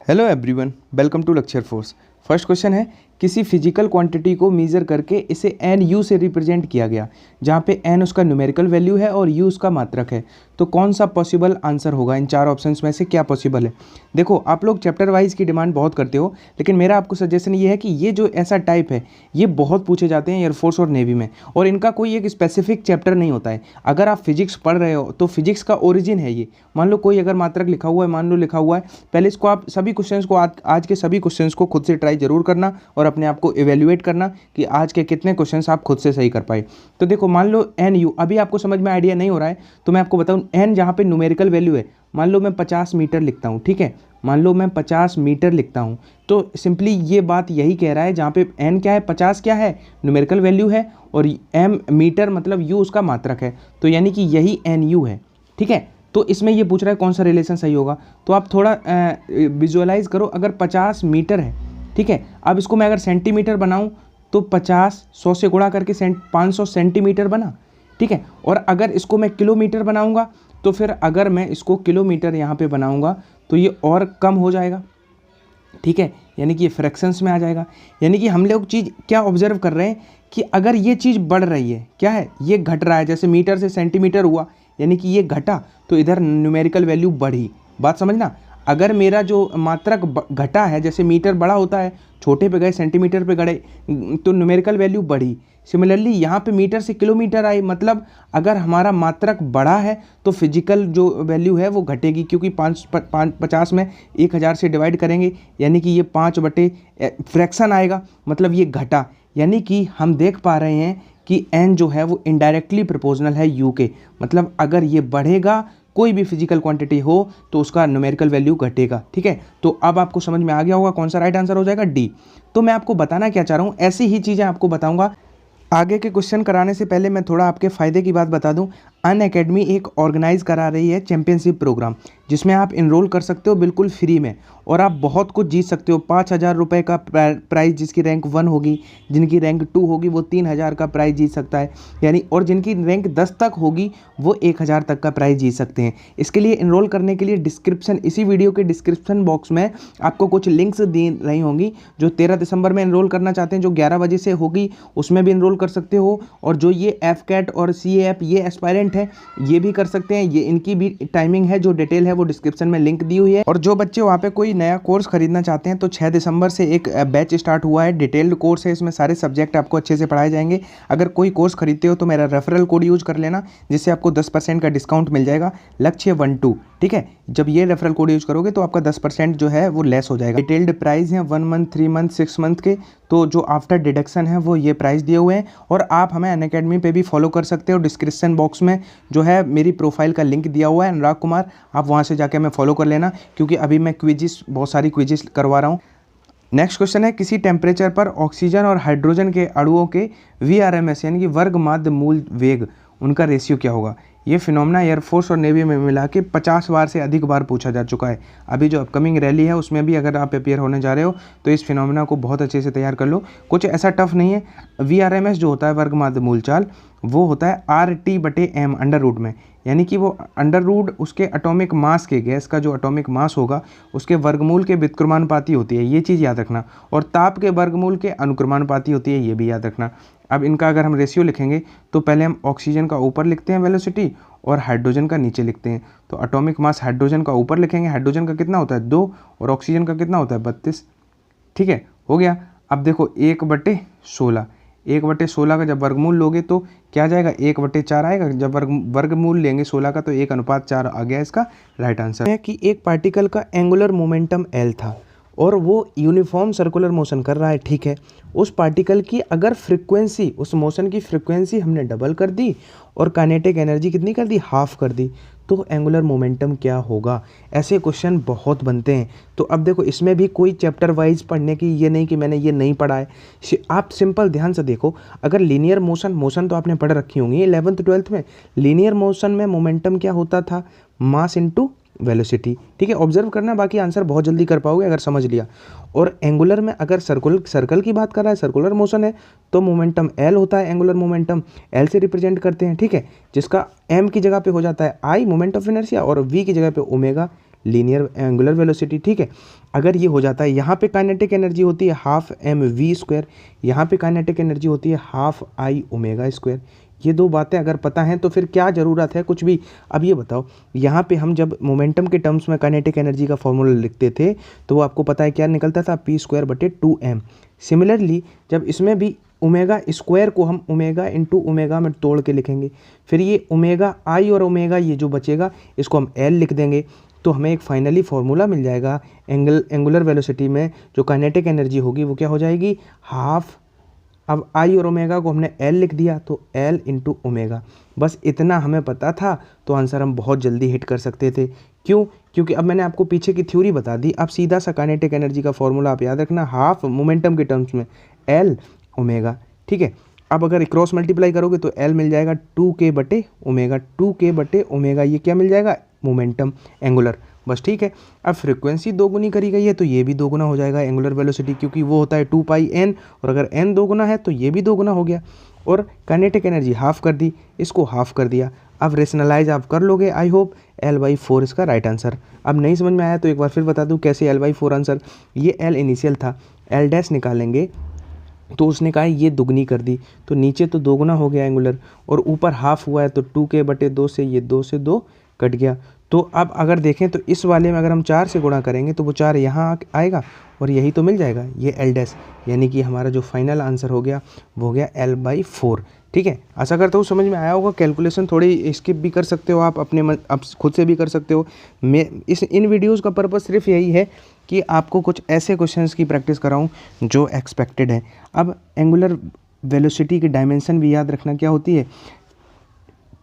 Hello everyone, welcome to lecture force. First question है, किसी physical quantity को measure करके इसे एन यू से रिप्रेजेंट किया गया, जहाँ पे एन उसका न्यूमेरिकल वैल्यू है और यू उसका मात्रक है। तो कौन सा पॉसिबल आंसर होगा? इन चार ऑप्शंस में से क्या पॉसिबल है? देखो, आप लोग चैप्टर वाइज की डिमांड बहुत करते हो, लेकिन मेरा आपको सजेशन ये है कि ये जो ऐसा टाइप है ये बहुत पूछे जाते हैं एयरफोर्स और नेवी में, और इनका कोई एक स्पेसिफिक चैप्टर नहीं होता है। अगर आप फिजिक्स पढ़ रहे हो तो फिजिक्स का ओरिजिन है ये। मान लो कोई अगर मात्रक लिखा हुआ है, मान लो लिखा हुआ है, पहले इसको आप सभी क्वेश्चंस को आज के सभी क्वेश्चंस को खुद से ट्राई जरूर करना और अपने आप को इवेल्युएट करना कि आज के कितने क्वेश्चंस आप खुद से सही कर पाए। तो देखो, मान लो एन यू, अभी आपको समझ में आइडिया नहीं हो रहा है तो मैं आपको बताऊं, एन जहाँ पे न्यूमेरिकल वैल्यू है, मान लो मैं 50 मीटर लिखता हूँ, ठीक है, मान लो मैं 50 मीटर लिखता हूँ, तो सिंपली ये बात यही कह रहा है, जहाँ पे एन क्या है, 50 क्या है, न्यूमेरिकल वैल्यू है, और एम मीटर मतलब यू उसका मात्रक है, तो यानी कि यही एन यू है, ठीक है। तो इसमें ये पूछ रहा है कौन सा रिलेशन सही होगा, तो आप थोड़ा विजुअलाइज करो। अगर 50 मीटर है, ठीक है, अब इसको मैं अगर सेंटीमीटर बनाऊं तो 50 100 से गुणा करके 500 सेंटीमीटर बना, ठीक है। और अगर इसको मैं किलोमीटर बनाऊंगा तो फिर अगर मैं इसको किलोमीटर यहाँ पे बनाऊंगा तो ये और कम हो जाएगा, ठीक है, यानी कि ये फ्रैक्शंस में आ जाएगा। यानी कि हम लोग चीज़ क्या ऑब्जर्व कर रहे हैं कि अगर ये चीज़ बढ़ रही है, क्या है, ये घट रहा है, जैसे मीटर से सेंटीमीटर हुआ यानी कि ये घटा, तो इधर न्यूमेरिकल वैल्यू बढ़ी। बात समझना, अगर मेरा जो मात्रक घटा है, जैसे मीटर बड़ा होता है, छोटे पे गए सेंटीमीटर पे गए तो न्यूमेरिकल वैल्यू बढ़ी। सिमिलरली यहाँ पे मीटर से किलोमीटर आई, मतलब अगर हमारा मात्रक बढ़ा है तो फिजिकल जो वैल्यू है वो घटेगी, क्योंकि 50 में 1000 से डिवाइड करेंगे यानी कि ये 5 बटे फ्रैक्शन आएगा, मतलब ये घटा। यानी कि हम देख पा रहे हैं कि एन जो है वो इनडायरेक्टली प्रोपोर्शनल है यू के, मतलब अगर ये बढ़ेगा, कोई भी फिजिकल क्वांटिटी हो, तो उसका न्यूमेरिकल वैल्यू घटेगा, ठीक है। तो अब आपको समझ में आ गया होगा कौन सा राइट आंसर हो जाएगा, डी। तो मैं आपको बताना क्या चाह रहा हूँ, ऐसी ही चीज़ें आपको बताऊंगा। आगे के क्वेश्चन कराने से पहले मैं थोड़ा आपके फ़ायदे की बात बता दूं। अनअकैडमी एक ऑर्गेनाइज करा रही है चैंपियनशिप प्रोग्राम, जिसमें आप इनरोल कर सकते हो बिल्कुल फ्री में, और आप बहुत कुछ जीत सकते हो। 5000 रुपये का प्राइज़, जिसकी रैंक 1 होगी, जिनकी रैंक 2 होगी वो 3000 का प्राइज़ जीत सकता है, यानी, और जिनकी रैंक 10 तक होगी वो 1000 तक का प्राइज़ जीत सकते हैं। इसके लिए इनरोल करने के लिए डिस्क्रिप्शन, इसी वीडियो के डिस्क्रिप्शन बॉक्स में आपको कुछ लिंक्स दी रही होंगी। जो 13 दिसंबर में इनरोल करना चाहते हैं, जो 11 बजे से होगी, उसमें भी इनरोल कर सकते हो, और जो ये एफकैट और सीएएफ ये एस्पायरेंट है ये भी कर सकते हैं। ये इनकी भी टाइमिंग है, जो डिटेल है वो डिस्क्रिप्शन में लिंक दी हुई है। और जो बच्चे वहाँ पे कोई नया कोर्स खरीदना चाहते हैं तो 6 दिसंबर से एक बैच स्टार्ट हुआ है, डिटेल्ड कोर्स है, इसमें सारे सब्जेक्ट आपको अच्छे से पढ़ाए जाएंगे। अगर कोई कोर्स खरीदते हो तो मेरा रेफरल कोड यूज कर लेना, जिससे आपको 10% का डिस्काउंट मिल जाएगा, लक्ष्य 12, ठीक है। जब ये रेफरल कोड यूज करोगे तो आपका 10% जो है वो लेस हो जाएगा। डिटेल्ड प्राइस हैं 1 मंथ, 3 मंथ, 6 मंथ के, तो जो आफ्टर डिडक्शन है वो ये प्राइस दिए हुए हैं। और आप हमें अनअकैडमी पे भी फॉलो कर सकते हो, डिस्क्रिप्शन बॉक्स में जो है मेरी प्रोफाइल का लिंक दिया हुआ है, अनुराग कुमार, आप वहाँ से जाके हमें फॉलो कर लेना, क्योंकि अभी मैं क्विजिस, बहुत सारी क्विजिस करवा रहा हूँ। नेक्स्ट क्वेश्चन है, किसी टेम्परेचर पर ऑक्सीजन और हाइड्रोजन के अणुओं के VRMS यानी कि वर्ग माध्य मूल वेग, उनका रेशियो क्या होगा? ये फिनोमेना एयरफोर्स और नेवी में मिला के 50 बार से अधिक बार पूछा जा चुका है। अभी जो अपकमिंग रैली है उसमें भी अगर आप अपेयर होने जा रहे हो तो इस फिनोमेना को बहुत अच्छे से तैयार कर लो, कुछ ऐसा टफ नहीं है। VRMS जो होता है वर्ग माध्य मूल चाल, वो होता है RT/m अंडर रूट में, यानी कि वो अंडर रूट उसके एटॉमिक मास के, गैस का जो एटॉमिक मास होगा उसके वर्गमूल के व्युत्क्रमानुपाती होती है, ये चीज़ याद रखना। और ताप के वर्गमूल के अनुक्रमानुपाती होती है, ये भी याद रखना। अब इनका अगर हम रेशियो लिखेंगे तो पहले हम ऑक्सीजन का ऊपर लिखते हैं वेलोसिटी, और हाइड्रोजन का नीचे लिखते हैं। तो एटॉमिक मास हाइड्रोजन का ऊपर लिखेंगे, हाइड्रोजन का कितना होता है 2, और ऑक्सीजन का कितना होता है 32, ठीक है, हो गया। अब देखो 1/16, 1/16 का जब वर्गमूल लोगे तो क्या जाएगा, 1/4 आएगा। जब वर्गमूल लेंगे 16 का तो 1:4 आ गया इसका राइट आंसर। है कि एक पार्टिकल का एंगुलर मोमेंटम L था और वो यूनिफॉर्म सर्कुलर मोशन कर रहा है, ठीक है। उस पार्टिकल की अगर फ्रिक्वेंसी, उस मोशन की फ्रिक्वेंसी हमने डबल कर दी और काइनेटिक एनर्जी कितनी कर दी, हाफ कर दी, तो एंगुलर मोमेंटम क्या होगा? ऐसे क्वेश्चन बहुत बनते हैं। तो अब देखो, इसमें भी कोई चैप्टर वाइज पढ़ने की ये नहीं कि मैंने ये नहीं पढ़ा है, आप सिंपल ध्यान से देखो। अगर लीनियर मोशन तो आपने पढ़ रखी होंगी 11th 12th में। लीनियर मोशन में मोमेंटम क्या होता था, मास इनटू वेलोसिटी, ठीक है, ऑब्जर्व करना, बाकी आंसर बहुत जल्दी कर पाओगे अगर समझ लिया। और एंगुलर में अगर सर्कल की बात कर रहा है, सर्कुलर मोशन है, तो मोमेंटम L होता है, एंगुलर मोमेंटम L से रिप्रेजेंट करते हैं, ठीक है, जिसका M की जगह पे हो जाता है I मोमेंट ऑफ इनर्शिया, और V की जगह पे ओमेगा लीनियर एंगुलर वेलोसिटी, ठीक है। अगर ये हो जाता है, यहाँ पे काइनेटिक एनर्जी होती है हाफ एम वी स्क्वायर, यहाँ पे काइनेटिक एनर्जी होती है हाफ आई ओमेगा स्क्वायर। ये दो बातें अगर पता हैं तो फिर क्या ज़रूरत है कुछ भी। अब ये बताओ, यहाँ पे हम जब मोमेंटम के टर्म्स में काइनेटिक एनर्जी का फॉर्मूला लिखते थे तो वो आपको पता है क्या निकलता था, पी स्क्वायर बटे 2m। सिमिलरली जब इसमें भी ओमेगा स्क्वायर को हम ओमेगा इंटू ओमेगा में तोड़ के लिखेंगे, फिर ये ओमेगा आई और ओमेगा ये जो बचेगा इसको हम एल लिख देंगे, तो हमें एक फाइनली फार्मूला मिल जाएगा एंगुलर वेलोसिटी में जो काइनेटिक एनर्जी होगी वो क्या हो जाएगी, हाफ। अब आई और ओमेगा को हमने एल लिख दिया तो एल इंटू ओमेगा। बस इतना हमें पता था तो आंसर हम बहुत जल्दी हिट कर सकते थे। क्यों? क्योंकि अब मैंने आपको पीछे की थ्योरी बता दी। अब सीधा सा काइनेटिक एनर्जी का फॉर्मूला आप याद रखना, हाफ मोमेंटम के टर्म्स में एल ओमेगा, ठीक है। अब अगर क्रॉस मल्टीप्लाई करोगे तो एल मिल जाएगा 2k बटे ओमेगा, 2k बटे ओमेगा, ये क्या मिल जाएगा, मोमेंटम एंगुलर, बस ठीक है। अब फ्रीक्वेंसी दोगुनी करी गई है तो ये भी दोगुना हो जाएगा एंगुलर वेलोसिटी, क्योंकि वो होता है 2πn, और अगर n दोगुना है तो ये भी दोगुना हो गया। और काइनेटिक एनर्जी हाफ कर दी, इसको हाफ कर दिया। अब रेशनलाइज आप कर लोगे, आई होप। L/4 इसका राइट आंसर। अब नहीं समझ में आया तो एक बार फिर बता दूं कैसे L/4 आंसर। ये L इनिशियल था, L डैश निकालेंगे तो उसने कहा ये दुगनी कर दी, तो नीचे तो दोगुना हो गया एंगुलर, और ऊपर हाफ हुआ है तो 2k बटे 2 से ये 2 से 2 कट गया। तो अब अगर देखें तो इस वाले में अगर हम 4 से गुणा करेंगे तो वो 4 यहाँ आएगा और यही तो मिल जाएगा, ये L डैश, यानी कि हमारा जो फाइनल आंसर हो गया वो हो गया L/4, ठीक है। आशा करता हूँ समझ में आया होगा। कैलकुलेशन थोड़ी स्किप भी कर सकते हो आप, अपने आप खुद से भी कर सकते हो। मैं इन वीडियोज़ का पर्पज़ सिर्फ यही है कि आपको कुछ ऐसे क्वेश्चंस की प्रैक्टिस कराऊं जो एक्सपेक्टेड है। अब एंगुलर वेलोसिटी की डायमेंशन भी याद रखना क्या होती है,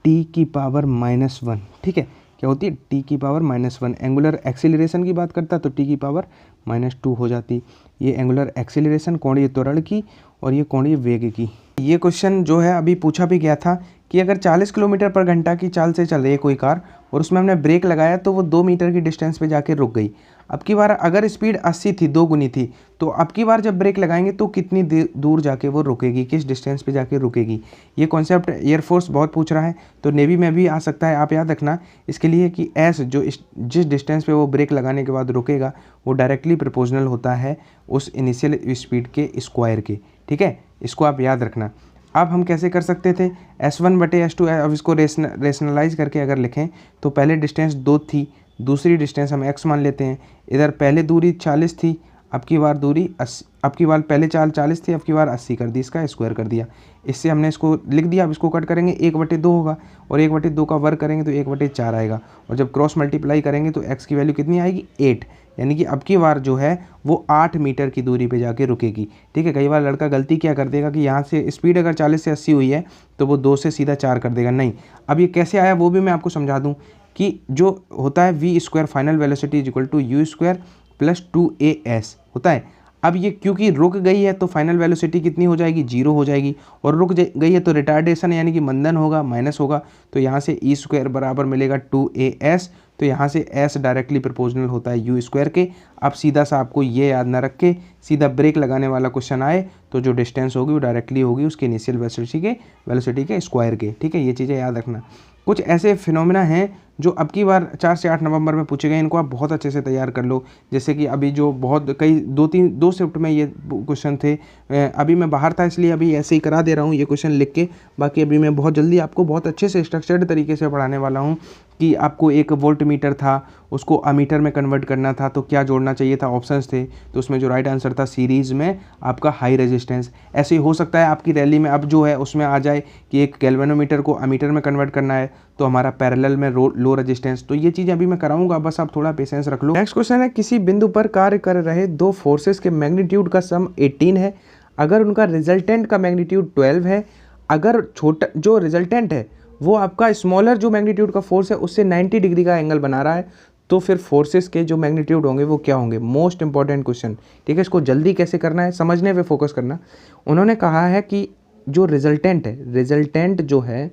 t⁻⁻1, ठीक है। क्या होती है, t⁻⁻1। एंगुलर एक्सीलरेशन की बात करता तो t⁻⁻2 हो जाती। ये एंगुलर एक्सीलरेशन कोणीय त्वरण की और ये कोणीय वेग की। ये क्वेश्चन जो है अभी पूछा भी गया था कि अगर 40 किलोमीटर पर घंटा की चाल से चल रही है कोई कार और उसमें हमने ब्रेक लगाया तो वो 2 मीटर की डिस्टेंस पे जाके रुक गई। अब की बार अगर स्पीड 80 थी, 2 गुनी थी, तो अब की बार जब ब्रेक लगाएंगे तो कितनी दूर जाके वो रुकेगी, किस डिस्टेंस पे जाके रुकेगी। ये कॉन्सेप्ट एयरफोर्स बहुत पूछ रहा है, तो नेवी में भी आ सकता है। आप याद रखना इसके लिए कि एस जो जिस डिस्टेंस पे वो ब्रेक लगाने के बाद रुकेगा वो डायरेक्टली प्रोपोर्शनल होता है उस इनिशियल स्पीड के स्क्वायर के, ठीक है। इसको आप याद रखना। अब हम कैसे कर सकते थे, S1 बटे S2, अब इसको रेशनलाइज करके अगर लिखें तो पहले डिस्टेंस 2 थी, दूसरी डिस्टेंस हम x मान लेते हैं। इधर पहले दूरी 40 थी, अब की बार दूरी 80, अब की बार पहले चाल 40 थी, अब की बार 80 कर दी, इसका स्क्वायर कर दिया। इससे हमने इसको लिख दिया। अब इसको कट करेंगे 1/2 होगा और 1/2 का वर्ग करेंगे तो 1/4 आएगा, और जब क्रॉस मल्टीप्लाई करेंगे तो x की वैल्यू कितनी आएगी, 8, यानी कि अब की बार जो है वो 8 मीटर की दूरी पे जाके रुकेगी, ठीक है। कई बार लड़का गलती क्या कर देगा कि यहाँ से स्पीड अगर 40 से 80 हुई है तो वो 2 से सीधा 4 कर देगा, नहीं। अब ये कैसे आया वो भी मैं आपको समझा दूँ कि जो होता है v² final velocity is equal to u² plus 2as होता है। अब ये क्योंकि रुक गई है तो फाइनल वेलोसिटी कितनी हो जाएगी, 0 हो जाएगी, और रुक गई है तो रिटार्डेशन यानी कि मंदन होगा, माइनस होगा, तो यहाँ से e² बराबर मिलेगा 2as, तो यहाँ से s डायरेक्टली प्रोपोर्शनल होता है u² के। अब सीधा सा आपको ये याद ना रख के सीधा ब्रेक लगाने वाला क्वेश्चन आए तो जो डिस्टेंस होगी वो डायरेक्टली होगी उसके इनिशियल वेलोसिटी के स्क्वायर के, ठीक है। ये चीज़ें याद रखना। कुछ ऐसे फिनोमेना हैं जो अब की बार 4 से 8 नवंबर में पूछे गए, इनको आप बहुत अच्छे से तैयार कर लो। जैसे कि अभी जो बहुत कई 2 शिफ्ट में ये क्वेश्चन थे, अभी मैं बाहर था इसलिए अभी ऐसे ही करा दे रहा हूँ ये क्वेश्चन लिख के। बाकी अभी मैं बहुत जल्दी आपको बहुत अच्छे से स्ट्रक्चर्ड तरीके से पढ़ाने वाला हूँ कि आपको एक वोल्ट मीटर था उसको अमीटर में कन्वर्ट करना था तो क्या जोड़ना चाहिए था, ऑप्शंस थे, तो उसमें जो राइट आंसर था सीरीज़ में आपका हाई रेजिस्टेंस। ऐसे ही हो सकता है आपकी रैली में अब जो है उसमें आ जाए कि एक गैल्वेनोमीटर को अमीटर में कन्वर्ट करना है तो हमारा पैरेलल में लो रेजिस्टेंस। तो ये चीज़ें अभी मैं कराऊंगा, बस आप थोड़ा पेशेंस रख लो। नेक्स्ट क्वेश्चन है, किसी बिंदु पर कार्य कर रहे 2 फोर्सेस के मैग्नीट्यूड का सम 18 है अगर उनका रिजल्टेंट का मैग्नीट्यूड 12 है। अगर छोटा जो रिजल्टेंट है वो आपका स्मॉलर जो मैग्नीट्यूड का फोर्स है उससे 90 डिग्री का एंगल बना रहा है, तो फिर फोर्सेस के जो मैग्नीट्यूड होंगे वो क्या होंगे। मोस्ट इंपॉर्टेंट क्वेश्चन, ठीक है। इसको जल्दी कैसे करना है समझने पे फोकस करना। उन्होंने कहा है कि जो रिजल्टेंट है, रिजल्टेंट जो है,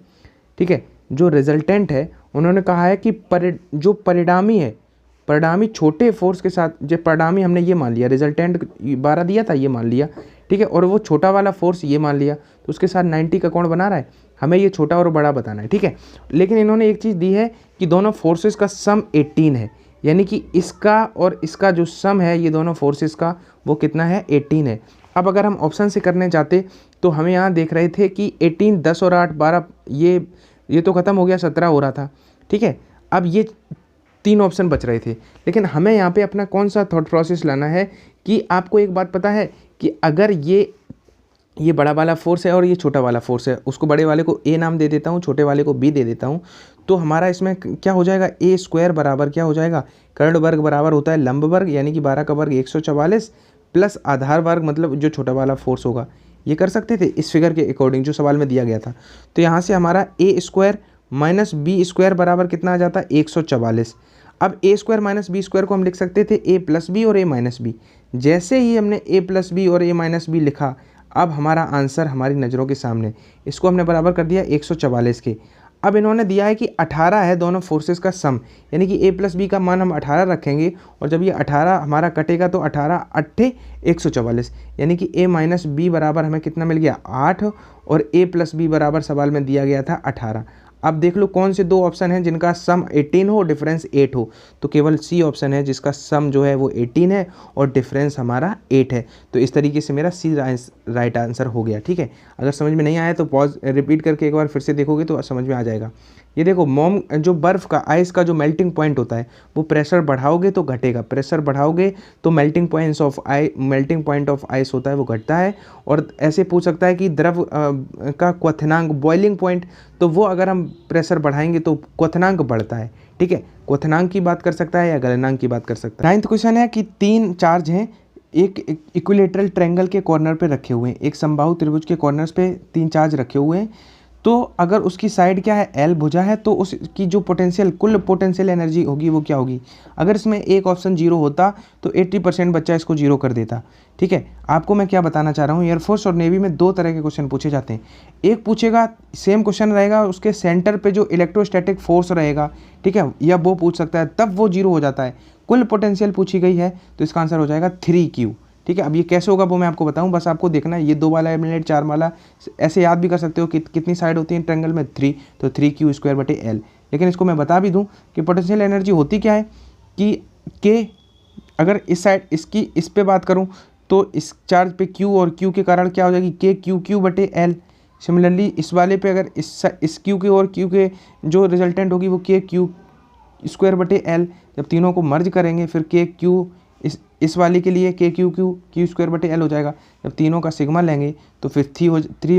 ठीक है, जो रिजल्टेंट है उन्होंने कहा है कि जो परिणामी है, परिणामी छोटे फोर्स के साथ, जो परिणामी हमने ये मान लिया, रिजल्टेंट 12 दिया था ये मान लिया, ठीक है, और वो छोटा वाला फोर्स ये मान लिया, तो उसके साथ 90 का कोण बना रहा है। हमें ये छोटा और बड़ा बताना है, ठीक है। लेकिन इन्होंने एक चीज़ दी है कि दोनों फोर्सेस का सम 18 है, यानी कि इसका और इसका जो सम है ये दोनों फोर्सेस का वो कितना है 18 है। अब अगर हम ऑप्शन से करने जाते तो हमें यहाँ देख रहे थे कि 18, 10 और 8 12, ये तो ख़त्म हो गया, 17 हो रहा था, ठीक है। अब ये 3 ऑप्शन बच रहे थे, लेकिन हमें यहाँ पे अपना कौन सा थॉट प्रोसेस लाना है कि आपको एक बात पता है कि अगर ये बड़ा वाला फोर्स है और ये छोटा वाला फोर्स है, उसको बड़े वाले को ए नाम दे देता हूँ, छोटे वाले को बी दे देता हूँ, तो हमारा इसमें क्या हो जाएगा, ए स्क्वायर बराबर क्या हो जाएगा, कर्ण वर्ग बराबर होता है लंब वर्ग, यानी कि 12 का वर्ग 144 प्लस आधार वर्ग, मतलब जो छोटा वाला फोर्स होगा। ये कर सकते थे इस फिगर के अकॉर्डिंग जो सवाल में दिया गया था। तो यहाँ से हमारा ए स्क्वायर माइनस बी स्क्वायर बराबर कितना आ जाता है 144। अब ए स्क्वायर माइनस बी स्क्वायर को हम लिख सकते थे ए प्लस बी और ए माइनस बी। जैसे ही हमने ए प्लस बी और ए माइनस बी लिखा, अब हमारा आंसर हमारी नज़रों के सामने, इसको हमने बराबर कर दिया 144 के। अब इन्होंने दिया है कि 18 है दोनों फोर्सेस का सम, यानी कि ए प्लस बी का मान हम 18 रखेंगे और जब ये 18 हमारा कटेगा तो 18 8 144, यानी कि ए माइनस बी बराबर हमें कितना मिल गया 8 और ए प्लस बी बराबर सवाल में दिया गया था 18। अब देख लो कौन से 2 ऑप्शन हैं जिनका सम 18 हो डिफरेंस 8 हो, तो केवल सी ऑप्शन है जिसका सम जो है वो 18 है और डिफरेंस हमारा 8 है। तो इस तरीके से मेरा सी राइट आंसर हो गया, ठीक है। अगर समझ में नहीं आया तो पॉज रिपीट करके एक बार फिर से देखोगे तो समझ में आ जाएगा। ये देखो मोम जो बर्फ़ का आइस का जो मेल्टिंग पॉइंट होता है वो प्रेशर बढ़ाओगे तो घटेगा, प्रेशर बढ़ाओगे तो मेल्टिंग पॉइंट ऑफ आइस होता है वो घटता है। और ऐसे पूछ सकता है कि द्रव का क्वथनांक बॉइलिंग पॉइंट, तो वो अगर हम प्रेशर बढ़ाएंगे तो क्वथनांक बढ़ता है, ठीक है। क्वथनांक की बात कर सकता है या गलनांक की बात कर सकता है। 9th क्वेश्चन है कि 3 चार्ज हैं एक इक्विलेटरल ट्रायंगल के कॉर्नर पे रखे हुए हैं, एक समबाहु त्रिभुज के कॉर्नर्स पे 3 चार्ज रखे हुए हैं। तो अगर उसकी साइड क्या है एल भुजा है तो उसकी जो पोटेंशियल कुल पोटेंशियल एनर्जी होगी वो क्या होगी। अगर इसमें एक ऑप्शन 0 होता तो 80% बच्चा इसको 0 कर देता, ठीक है। आपको मैं क्या बताना चाह रहा हूँ, एयरफोर्स और नेवी में 2 तरह के क्वेश्चन पूछे जाते हैं। एक पूछेगा सेम क्वेश्चन रहेगा, उसके सेंटर पे जो इलेक्ट्रोस्टैटिक फोर्स रहेगा, ठीक है, या वो पूछ सकता है, तब वो 0 हो जाता है। कुल पोटेंशियल पूछी गई है तो इसका आंसर हो जाएगा 3Q, ठीक है। अब ये कैसे होगा वो मैं आपको बताऊं, बस आपको देखना है। ये 2 वाला एलिमिनेट 4 वाला ऐसे याद भी कर सकते हो कि कितनी साइड होती है ट्रायंगल में 3, तो 3Q² L। लेकिन इसको मैं बता भी दूं कि पोटेंशियल एनर्जी होती क्या है कि K, अगर इस साइड इसकी इस पे बात करूं तो इस चार्ज पे Q और Q के कारण क्या हो जाएगी KQ/L। सिमिलरली इस वाले पे अगर इस Q के और Q के जो रिजल्टेंट होगी वो KQ²/L। जब तीनों को मर्ज करेंगे फिर KQ इस वाले के लिए KQ² L हो जाएगा। जब तीनों का सिग्मा लेंगे तो फिर 3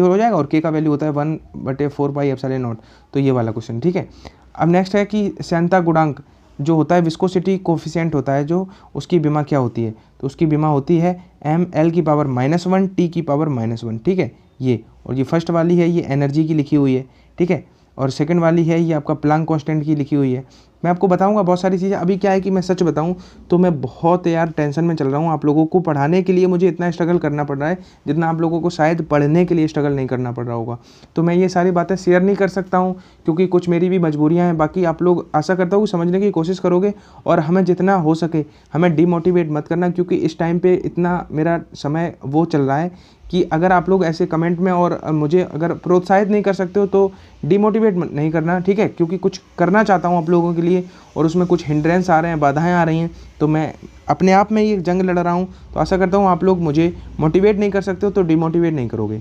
हो जाएगा और K का वैल्यू होता है 1/4πε0। तो ये वाला क्वेश्चन, ठीक है। अब नेक्स्ट है कि श्यानता गुणांक जो होता है विस्कोसिटी कोफिशिएंट होता है जो, उसकी विमा क्या होती है, तो उसकी विमा होती है mL⁻⁻1 T⁻⁻1, ठीक है। ये और ये फर्स्ट वाली है ये एनर्जी की लिखी हुई है, ठीक है। और सेकंड वाली है ये आपका प्लांक कांस्टेंट की लिखी हुई है। मैं आपको बताऊंगा बहुत सारी चीज़ें। अभी क्या है कि मैं सच बताऊं तो मैं बहुत यार टेंशन में चल रहा हूं। आप लोगों को पढ़ाने के लिए मुझे इतना स्ट्रगल करना पड़ रहा है जितना आप लोगों को शायद पढ़ने के लिए स्ट्रगल नहीं करना पड़ रहा होगा। तो मैं ये सारी बातें शेयर नहीं कर सकता हूँ क्योंकि कुछ मेरी भी मजबूरियाँ हैं। बाकी आप लोग आशा करता हूँ समझने की कोशिश करोगे और हमें जितना हो सके हमें डिमोटिवेट मत करना, क्योंकि इस टाइम पर इतना मेरा समय वो चल रहा है कि अगर आप लोग ऐसे कमेंट में और मुझे अगर प्रोत्साहित नहीं कर सकते हो तो डिमोटिवेट नहीं करना, ठीक है। क्योंकि कुछ करना चाहता हूँ आप लोगों के लिए और उसमें कुछ हिंड्रेंस आ रहे हैं, बाधाएं आ रही हैं, तो मैं अपने आप में ये जंग लड़ रहा हूँ। तो आशा करता हूँ आप लोग मुझे मोटिवेट नहीं कर सकते हो तो डिमोटिवेट नहीं करोगे।